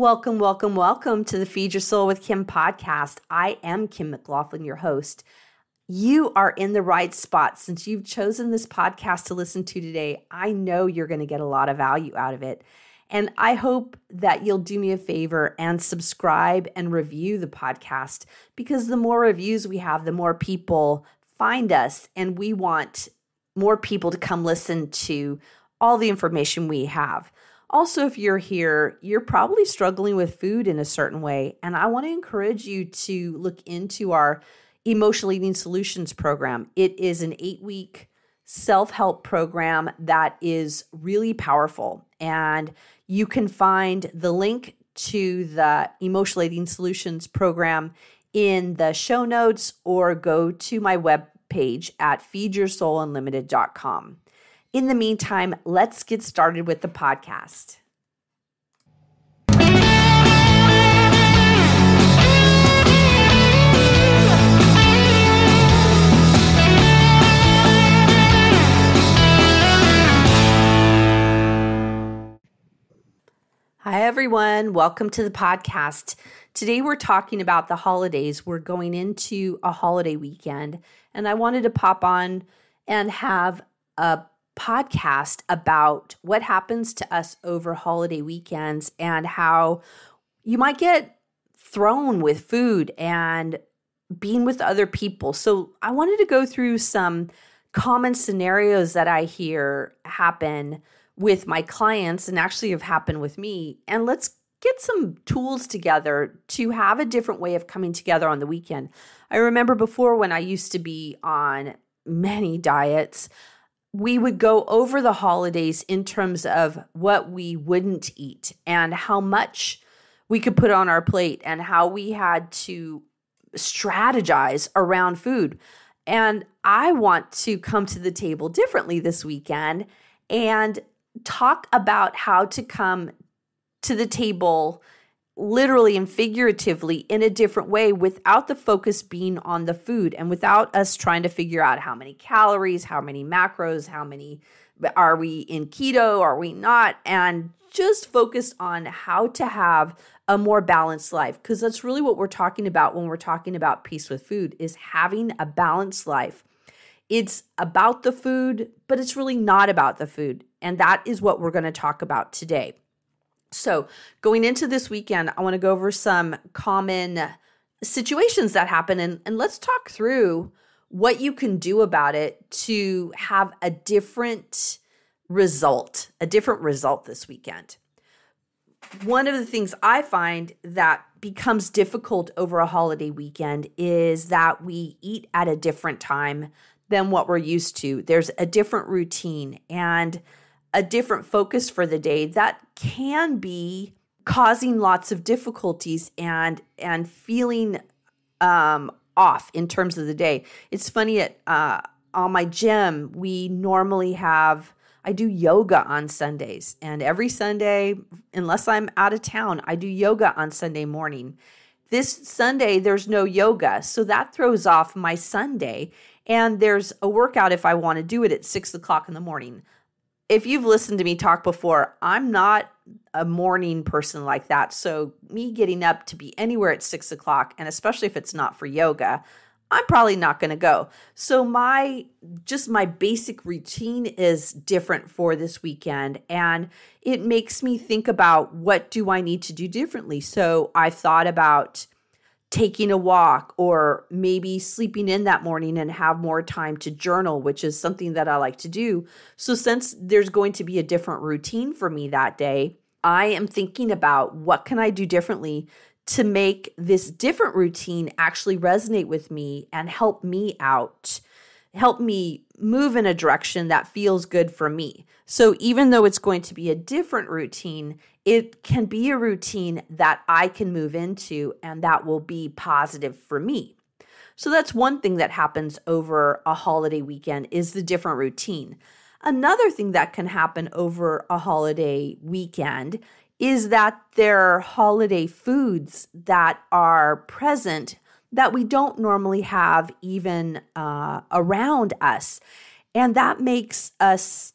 Welcome, welcome, welcome to the Feed Your Soul with Kim podcast. I am Kim McLaughlin, your host. You are in the right spot since you've chosen this podcast to listen to today. I know you're going to get a lot of value out of it. And I hope that you'll do me a favor and subscribe and review the podcast, because the more reviews we have, the more people find us. And we want more people to come listen to all the information we have. Also, if you're here, you're probably struggling with food in a certain way. And I want to encourage you to look into our Emotional Eating Solutions program. It is an 8-week self-help program that is really powerful. And you can find the link to the Emotional Eating Solutions program in the show notes, or go to my webpage at feedyoursoulunlimited.com. In the meantime, let's get started with the podcast. Hi, everyone. Welcome to the podcast. Today, we're talking about the holidays. We're going into a holiday weekend, and I wanted to pop on and have a podcast about what happens to us over holiday weekends and how you might get thrown with food and being with other people. So I wanted to go through some common scenarios that I hear happen with my clients and actually have happened with me. And let's get some tools together to have a different way of coming together on the weekend. I remember before, when I used to be on many diets, we would go over the holidays in terms of what we wouldn't eat and how much we could put on our plate and how we had to strategize around food. And I want to come to the table differently this weekend and talk about how to come to the table literally and figuratively in a different way, without the focus being on the food and without us trying to figure out how many calories, how many macros, how many, are we in keto, are we not, and just focus on how to have a more balanced life. Because that's really what we're talking about when we're talking about peace with food, is having a balanced life. It's about the food, but it's really not about the food. And that is what we're going to talk about today. So going into this weekend, I want to go over some common situations that happen, and let's talk through what you can do about it to have a different result this weekend. One of the things I find that becomes difficult over a holiday weekend is that we eat at a different time than what we're used to. There's a different routine and a different focus for the day that can be causing lots of difficulties and feeling off in terms of the day. It's funny, on my gym, we normally I do yoga on Sundays, and every Sunday, unless I'm out of town, I do yoga on Sunday morning. This Sunday, there's no yoga, so that throws off my Sunday, and there's a workout if I want to do it at 6 o'clock in the morning. If you've listened to me talk before, I'm not a morning person like that. So me getting up to be anywhere at 6 o'clock, and especially if it's not for yoga, I'm probably not going to go. So my basic routine is different for this weekend, and it makes me think about, what do I need to do differently? So I thought about taking a walk, or maybe sleeping in that morning and have more time to journal, which is something that I like to do. So since there's going to be a different routine for me that day, I am thinking about, what can I do differently to make this different routine actually resonate with me and help me out, help me move in a direction that feels good for me. So even though it's going to be a different routine, it can be a routine that I can move into and that will be positive for me. So that's one thing that happens over a holiday weekend, is the different routine. Another thing that can happen over a holiday weekend is that there are holiday foods that are present that we don't normally have even around us. And that makes us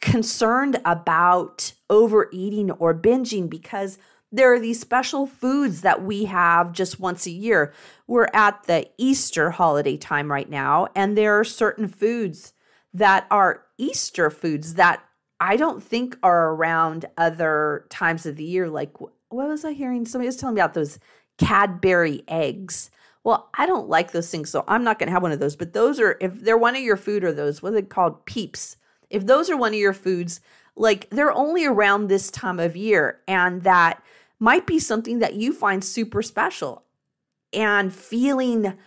concerned about overeating or binging because there are these special foods that we have just once a year. We're at the Easter holiday time right now, and there are certain foods that are Easter foods that I don't think are around other times of the year. Like, what was I hearing? Somebody was telling me about those Cadbury eggs. Well, I don't like those things, so I'm not going to have one of those. But those are, if they're one of your food, or those, what are they called? Peeps. If those are one of your foods, like they're only around this time of year, and that might be something that you find super special and feeling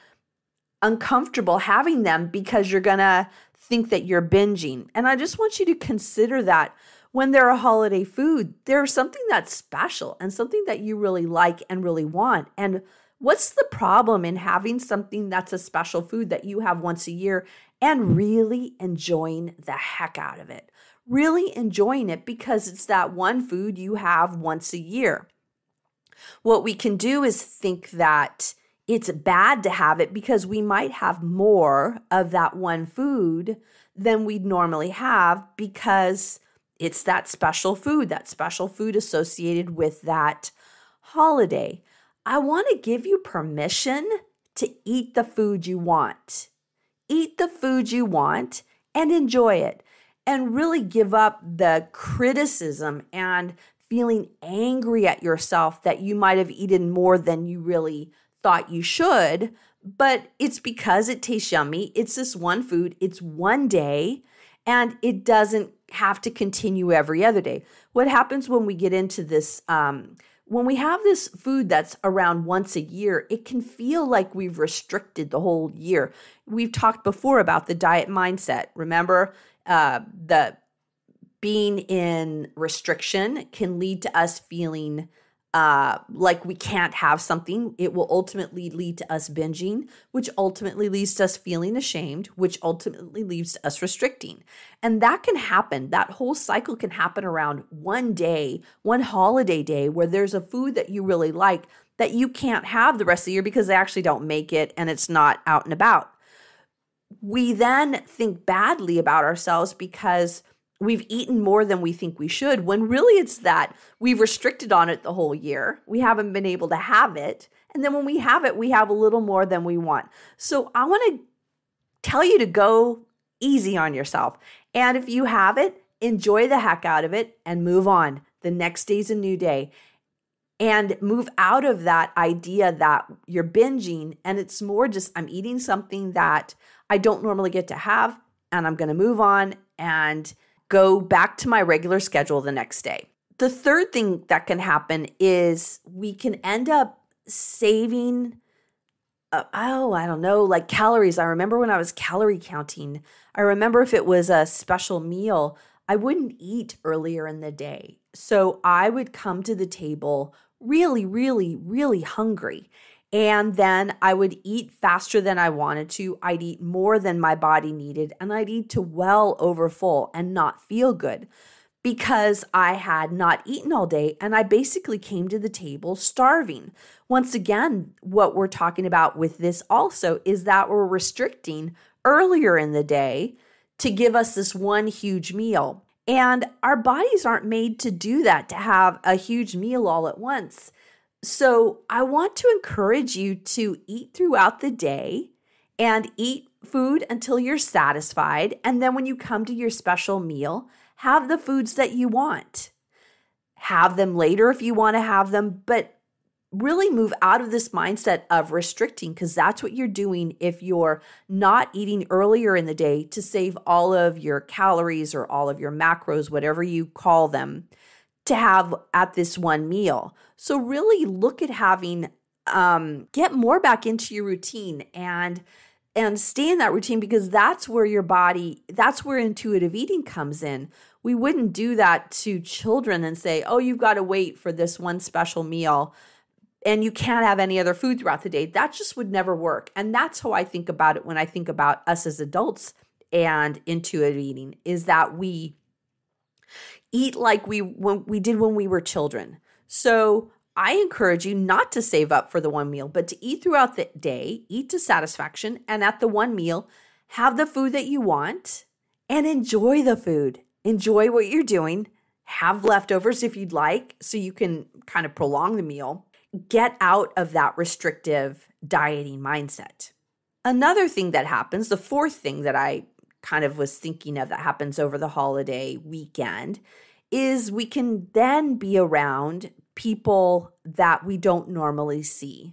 uncomfortable having them because you're going to think that you're binging. And I just want you to consider that when they're a holiday food, there's something that's special and something that you really like and really want. And what's the problem in having something that's a special food that you have once a year and really enjoying the heck out of it? Really enjoying it because it's that one food you have once a year. What we can do is think that it's bad to have it because we might have more of that one food than we'd normally have because it's that special food associated with that holiday. I want to give you permission to eat the food you want. Eat the food you want and enjoy it, and really give up the criticism and feeling angry at yourself that you might have eaten more than you really thought you should, but it's because it tastes yummy. It's this one food. It's one day, and it doesn't have to continue every other day. What happens when we get into this, when we have this food that's around once a year, it can feel like we've restricted the whole year. We've talked before about the diet mindset. Remember, the being in restriction can lead to us feeling like we can't have something. It will ultimately lead to us binging, which ultimately leads to us feeling ashamed, which ultimately leads to us restricting. And that can happen. That whole cycle can happen around one day, one holiday day, where there's a food that you really like that you can't have the rest of the year because they actually don't make it and it's not out and about. We then think badly about ourselves because we've eaten more than we think we should, when really it's that we've restricted on it the whole year. We haven't been able to have it. And then when we have it, we have a little more than we want. So I want to tell you to go easy on yourself. And if you have it, enjoy the heck out of it and move on. The next day's a new day. And move out of that idea that you're binging and it's more just, I'm eating something that I don't normally get to have, and I'm going to move on and go back to my regular schedule the next day. The third thing that can happen is we can end up saving, like calories. I remember when I was calorie counting, I remember if it was a special meal, I wouldn't eat earlier in the day. So I would come to the table really, really, really hungry. And then I would eat faster than I wanted to. I'd eat more than my body needed, and I'd eat to well over full and not feel good because I had not eaten all day, and I basically came to the table starving. Once again, what we're talking about with this also is that we're restricting earlier in the day to give us this one huge meal. And our bodies aren't made to do that, to have a huge meal all at once. So I want to encourage you to eat throughout the day and eat food until you're satisfied. And then when you come to your special meal, have the foods that you want. Have them later if you want to have them, but really move out of this mindset of restricting, because that's what you're doing if you're not eating earlier in the day to save all of your calories or all of your macros, whatever you call them, to have at this one meal. So really look at having, get more back into your routine and stay in that routine, because that's where your body, that's where intuitive eating comes in. We wouldn't do that to children and say, oh, you've got to wait for this one special meal and you can't have any other food throughout the day. That just would never work. And that's how I think about it when I think about us as adults and intuitive eating, is that we eat like we did when we were children. So I encourage you not to save up for the one meal, but to eat throughout the day, eat to satisfaction, and at the one meal, have the food that you want and enjoy the food. enjoy what you're doing, have leftovers if you'd like, so you can kind of prolong the meal. Get out of that restrictive dieting mindset. Another thing that happens, the fourth thing that I kind of was thinking of that happens over the holiday weekend, is we can then be around people that we don't normally see.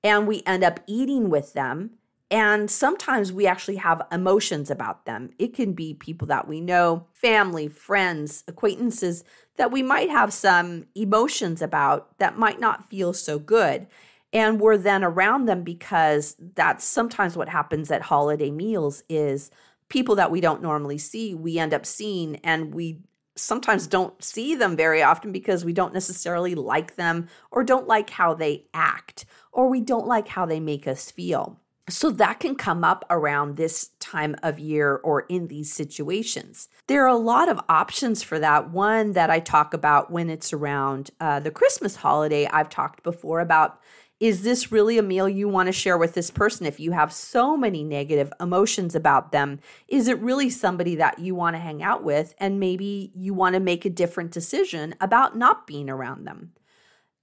And we end up eating with them. And sometimes we actually have emotions about them. It can be people that we know, family, friends, acquaintances that we might have some emotions about that might not feel so good. And we're then around them because that's sometimes what happens at holiday meals is people that we don't normally see, we end up seeing, and we sometimes don't see them very often because we don't necessarily like them or don't like how they act or we don't like how they make us feel. So that can come up around this time of year or in these situations. There are a lot of options for that. One that I talk about when it's around the Christmas holiday, I've talked before about, is this really a meal you want to share with this person? If you have so many negative emotions about them, is it really somebody that you want to hang out with? And maybe you want to make a different decision about not being around them.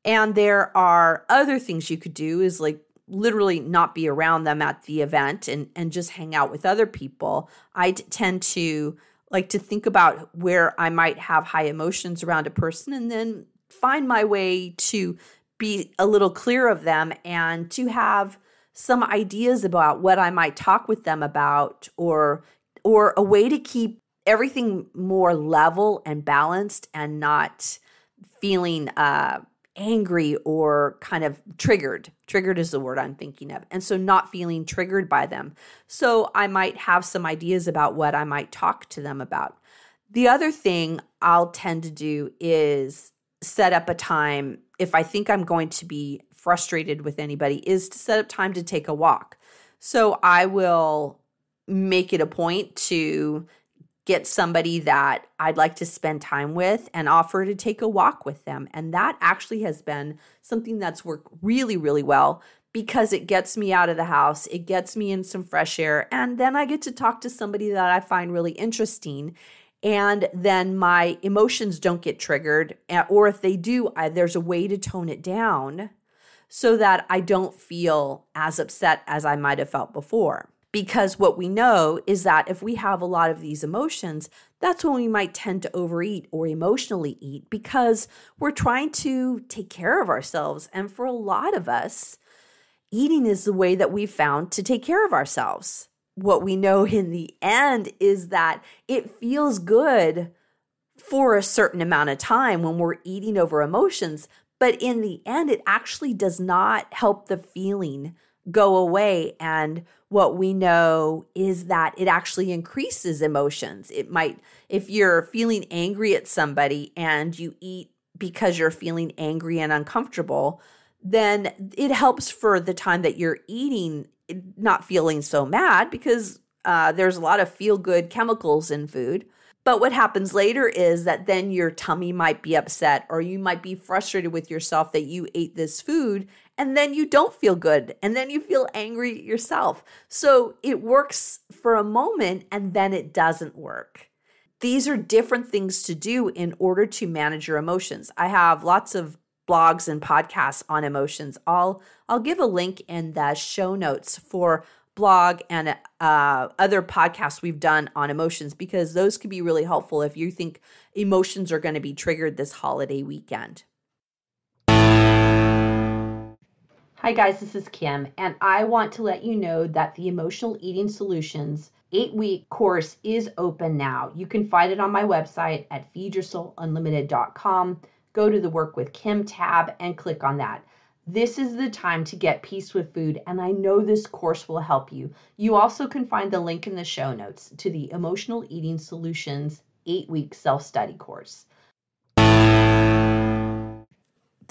And there are other things you could do is like literally not be around them at the event and just hang out with other people. I tend to like to think about where I might have high emotions around a person and then find my way to be a little clear of them and to have some ideas about what I might talk with them about or a way to keep everything more level and balanced and not feeling angry or kind of triggered. Triggered is the word I'm thinking of. And so not feeling triggered by them. So I might have some ideas about what I might talk to them about. The other thing I'll tend to do is set up a time, if I think I'm going to be frustrated with anybody, is to set up time to take a walk. So I will make it a point to get somebody that I'd like to spend time with and offer to take a walk with them. And that actually has been something that's worked really, really well because it gets me out of the house, it gets me in some fresh air, and then I get to talk to somebody that I find really interesting. And then my emotions don't get triggered, or if they do, there's a way to tone it down so that I don't feel as upset as I might have felt before. Because what we know is that if we have a lot of these emotions, that's when we might tend to overeat or emotionally eat because we're trying to take care of ourselves. And for a lot of us, eating is the way that we've found to take care of ourselves. What we know in the end is that it feels good for a certain amount of time when we're eating over emotions, but in the end, it actually does not help the feeling go away. And what we know is that it actually increases emotions. It might, if you're feeling angry at somebody and you eat because you're feeling angry and uncomfortable, then it helps for the time that you're eating not feeling so mad because there's a lot of feel-good chemicals in food. But what happens later is that then your tummy might be upset or you might be frustrated with yourself that you ate this food and then you don't feel good and then you feel angry at yourself. So it works for a moment and then it doesn't work. These are different things to do in order to manage your emotions. I have lots of blogs and podcasts on emotions. I'll give a link in the show notes for blog and other podcasts we've done on emotions because those could be really helpful if you think emotions are going to be triggered this holiday weekend. Hi guys, this is Kim, and I want to let you know that the Emotional Eating Solutions 8-week course is open now. You can find it on my website at feedyoursoulunlimited.com. Go to the Work with Kim tab and click on that. This is the time to get peace with food, and I know this course will help you. You also can find the link in the show notes to the Emotional Eating Solutions 8-week self-study course. The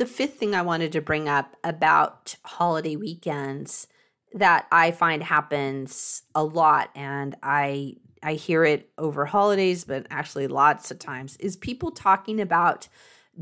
fifth thing I wanted to bring up about holiday weekends that I find happens a lot, and I hear it over holidays, but actually lots of times, is people talking about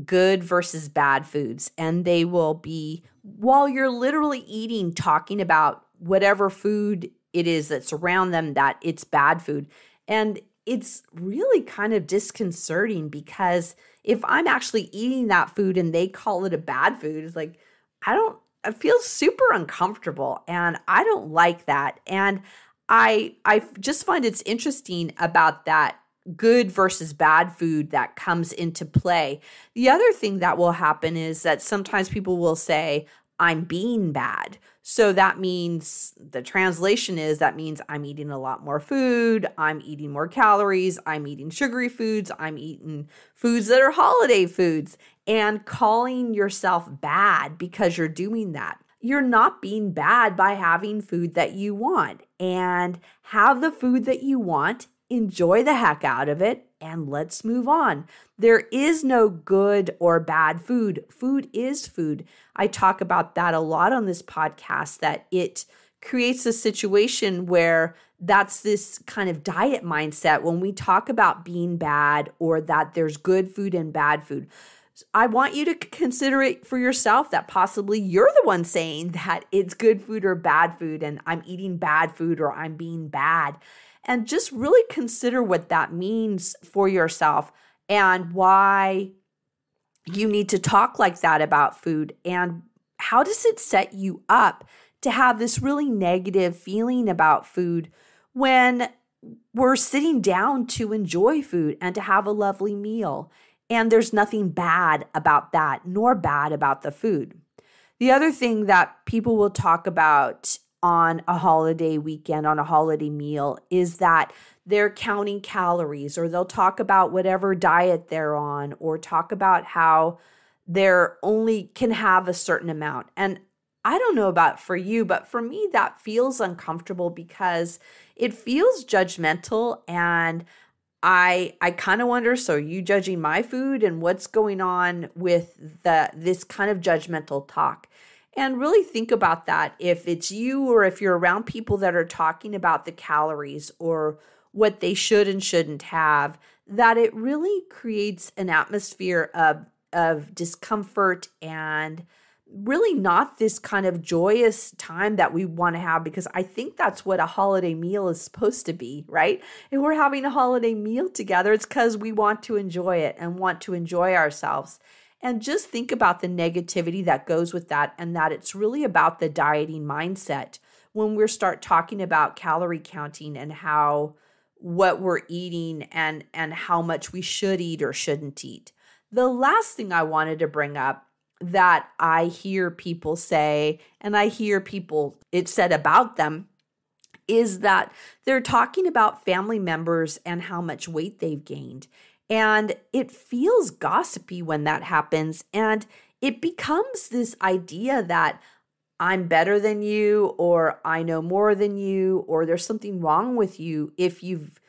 good versus bad foods. And they will be, while you're literally eating, talking about whatever food it is that's around them, that it's bad food. And it's really kind of disconcerting because if I'm actually eating that food and they call it a bad food, it's like, I feel super uncomfortable and I don't like that. And I just find it's interesting about that good versus bad food that comes into play. The other thing that will happen is that sometimes people will say, I'm being bad. So that means the translation is that means I'm eating a lot more food, I'm eating more calories, I'm eating sugary foods, I'm eating foods that are holiday foods, and calling yourself bad because you're doing that. You're not being bad by having food that you want, and have the food that you want, enjoy the heck out of it, and let's move on. There is no good or bad food. Food is food. I talk about that a lot on this podcast, that it creates a situation where that's this kind of diet mindset when we talk about being bad or that there's good food and bad food. I want you to consider it for yourself that possibly you're the one saying that it's good food or bad food and I'm eating bad food or I'm being bad. And just really consider what that means for yourself and why you need to talk like that about food, and how does it set you up to have this really negative feeling about food when we're sitting down to enjoy food and to have a lovely meal. And there's nothing bad about that, nor bad about the food. The other thing that people will talk about on a holiday weekend, on a holiday meal, is that they're counting calories, or they'll talk about whatever diet they're on, or talk about how they're only can have a certain amount. And I don't know about for you, but for me, that feels uncomfortable because it feels judgmental. And I kind of wonder, so are you judging my food, and what's going on with this kind of judgmental talk? And really think about that if it's you, or if you're around people that are talking about the calories or what they should and shouldn't have, that it really creates an atmosphere of discomfort and really not this kind of joyous time that we want to have, because I think that's what a holiday meal is supposed to be, right? If we're having a holiday meal together, it's because we want to enjoy it and want to enjoy ourselves. And just think about the negativity that goes with that, and that it's really about the dieting mindset when we start talking about calorie counting and how what we're eating and how much we should eat or shouldn't eat. The last thing I wanted to bring up that I hear people say, and I hear people, it's said about them, is that they're talking about family members and how much weight they've gained. And it feels gossipy when that happens. And it becomes this idea that I'm better than you, or I know more than you, or there's something wrong with you if you've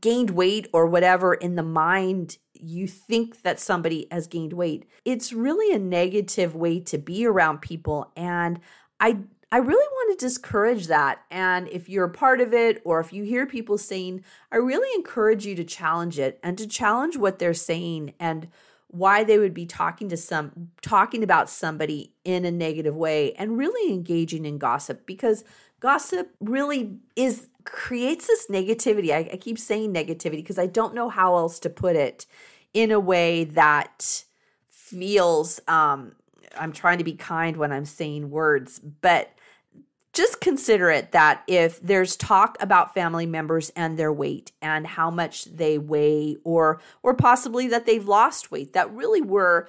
gained weight or whatever. In the mind, you think that somebody has gained weight. It's really a negative way to be around people. And I really want to discourage that. And if you're a part of it, or if you hear people saying, I really encourage you to challenge it and to challenge what they're saying and why they would be talking about somebody in a negative way, and really engaging in gossip, because gossip really creates this negativity. I keep saying negativity because I don't know how else to put it in a way that feels, I'm trying to be kind when I'm saying words, but just consider it that if there's talk about family members and their weight and how much they weigh, or possibly that they've lost weight, that really we're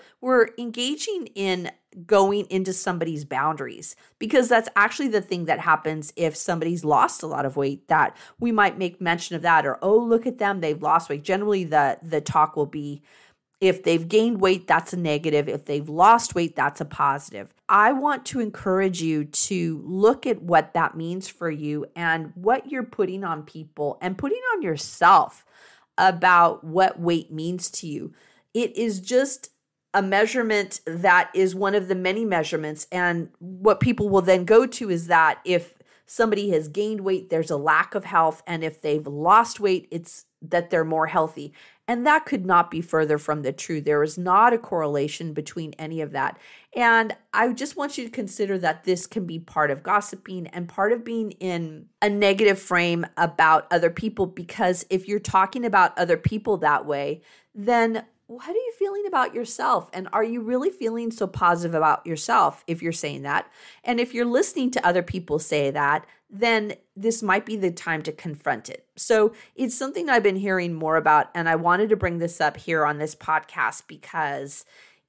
engaging in going into somebody's boundaries, because that's actually the thing that happens if somebody's lost a lot of weight, that we might make mention of that, or, oh, look at them, they've lost weight. Generally, the talk will be, if they've gained weight, that's a negative. If they've lost weight, that's a positive. I want to encourage you to look at what that means for you and what you're putting on people and putting on yourself about what weight means to you. It is just a measurement that is one of the many measurements. And what people will then go to is that if somebody has gained weight, there's a lack of health. And if they've lost weight, it's that they're more healthy. And that could not be further from the truth. There is not a correlation between any of that. And I just want you to consider that this can be part of gossiping and part of being in a negative frame about other people, because if you're talking about other people that way, then what are you feeling about yourself? And are you really feeling so positive about yourself if you're saying that? And if you're listening to other people say that, then this might be the time to confront it. So it's something I've been hearing more about, and I wanted to bring this up here on this podcast because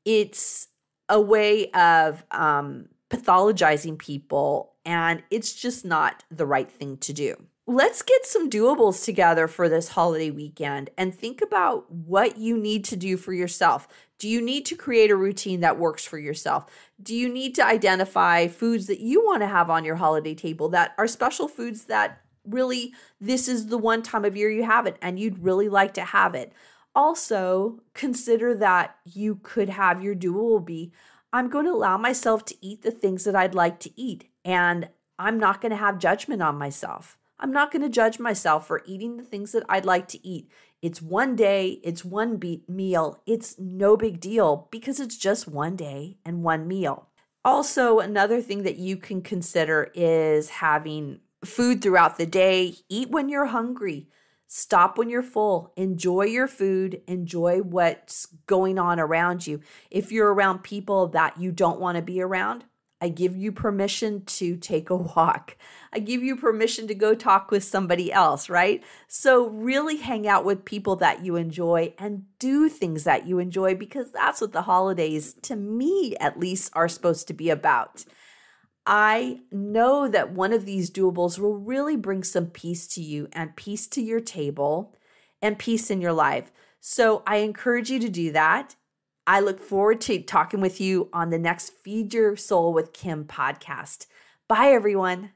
it's a way of pathologizing people, and it's just not the right thing to do. Let's get some doables together for this holiday weekend and think about what you need to do for yourself. Do you need to create a routine that works for yourself? Do you need to identify foods that you want to have on your holiday table that are special foods that really, this is the one time of year you have it and you'd really like to have it? Also, consider that you could have your doable be, I'm going to allow myself to eat the things that I'd like to eat, and I'm not going to have judgment on myself. I'm not going to judge myself for eating the things that I'd like to eat. It's one day, it's one meal. It's no big deal because it's just one day and one meal. Also, another thing that you can consider is having food throughout the day. Eat when you're hungry. Stop when you're full. Enjoy your food. Enjoy what's going on around you. If you're around people that you don't want to be around, I give you permission to take a walk. I give you permission to go talk with somebody else, right? So really hang out with people that you enjoy and do things that you enjoy, because that's what the holidays, to me at least, are supposed to be about. I know that one of these doables will really bring some peace to you and peace to your table and peace in your life. So I encourage you to do that. I look forward to talking with you on the next Feed Your Soul with Kim podcast. Bye, everyone.